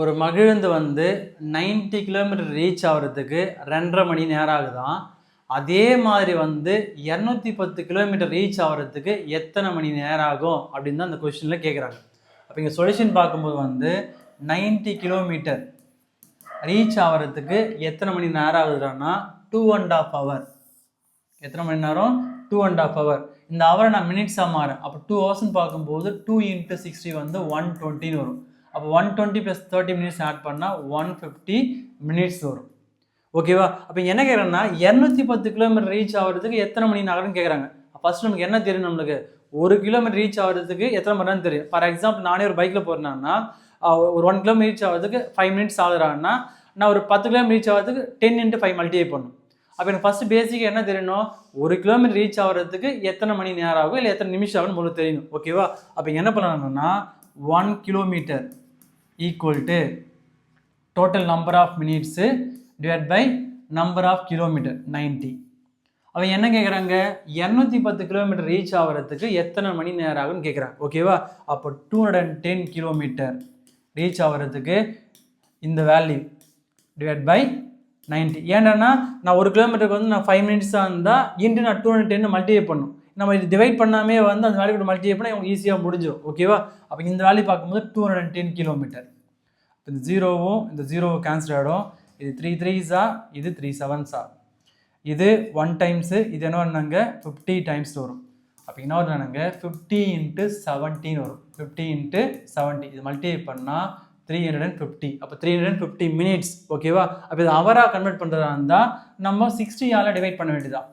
ஒரு மகிழுந்து வந்து 90 கிலோமீட்டர் ரீச் ஆகிறதுக்கு 2.5 மணி நேரம் ஆகுதான். அதே மாதிரி வந்து 210 கிலோமீட்டர் ரீச் ஆகிறதுக்கு எத்தனை மணி நேரம் ஆகும் அப்படின்னு தான் அந்த கொஸ்டினில் கேட்குறாங்க. அப்போ இங்கே சொல்யூஷன் பார்க்கும்போது வந்து 90 கிலோமீட்டர் ரீச் ஆகிறதுக்கு எத்தனை மணி நேரம் ஆகுதுன்னா 2.5 hour. எத்தனை மணி நேரம்? 2.5 hour. இந்த ஹவரை நான் மினிட்ஸாக மாறேன். அப்போ 2 hours பார்க்கும்போது 2 × 60 வந்து 120 வரும். அப்போ 120 + 30 minutes ஆட் பண்ணால் 150 minutes வரும். ஓகேவா? அப்போ என்ன கேட்குறேன்னா 210 கிலோமீட்டர் ரீச் ஆகிறதுக்கு எத்தனை மணி நேரம்னு கேட்குறாங்க. ஃபர்ஸ்ட் நமக்கு என்ன தெரியும்? நம்மளுக்கு 1 கிலோமீட்டர் ரீச் ஆகிறதுக்கு எத்தனை மணி நேரம் தெரியும். ஃபார் எக்ஸாம்பிள் நானே ஒரு பைக்கில் போகிறேன்னா ஒரு 1 கிலோமீட்டர் ரீச் ஆகிறதுக்கு 5 minutes ஆகுறாங்கன்னா நான் ஒரு 10 கிலோமீட்டர் ரீச் ஆகிறதுக்கு 10 × 5 மல்டிப்ளை பண்ணணும். அப்போ எனக்கு ஃபஸ்ட்டு பேசிக்காக என்ன தெரியணும்? 1 கிலோமீட்டர் ரீச் ஆகிறதுக்கு எத்தனை மணி நேரம் ஆகும் இல்லை எத்தனை நிமிஷம் ஆகும்னு உங்களுக்கு தெரியணும். ஓகேவா? அப்போ என்ன பண்ணணும்னா 1 kilometre equal to total number of minutes divide by number of kilometre 90. அவன் என்ன கேட்குறாங்க? 210 கிலோமீட்டர் ரீச் ஆகிறதுக்கு எத்தனை மணி நேரம் ஆகும்னு கேட்குறாங்க. ஓகேவா? அப்போ 210 கிலோமீட்டர் ரீச் ஆகிறதுக்கு இந்த வேல்யூ டிவைட் பை 90. ஏன்னா நான் 1 கிலோமீட்டருக்கு வந்து நான் 5 minutes இருந்தால் இன்ட்டு நான் 210 மல்டிப்ளை பண்ணணும். நம்ம இது டிவைட் பண்ணாமே வந்து அந்த வேல்யூ கூட மல்டிப்ளை பண்ணால் உங்களுக்கு ஈஸியாக முடிஞ்சிடும். ஓகேவா? அப்போ இந்த வேல்யூ பார்க்கும்போது 210 கிலோமீட்டர். இந்த ஜீரோவும் இந்த ஜீரோவும் கேன்சல் ஆகிடும். இது 3 3s இது 3 7s. இது 1 times, இது என்ன பண்ணாங்க 50 times வரும். அப்போ என்ன பண்ணாங்க 50 × 17 வரும். 50 × 70 இது மல்டிப்ளை பண்ணால் 350. அப்போ 350 minutes. ஓகேவா? அப்போ இது ஹவராக கன்வெர்ட் பண்ணுறதா இருந்தால் நம்ம 60ஆல் டிவைட் பண்ண வேண்டியதான்.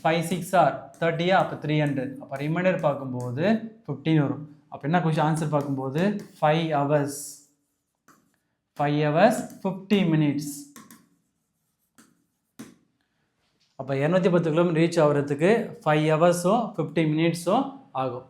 5 6 30. அப்போ 300. அப்போ ரிமைண்டர் பார்க்கும்போது 15 வரும். அப்போ என்ன கொஸ்டின் ஆன்சர் பார்க்கும்போது 5 hours 50 minutes. அப்போ 210 கிலோமீட்டர் ரீச் ஆகிறதுக்கு 5 hours 50 minutes ஆகும்.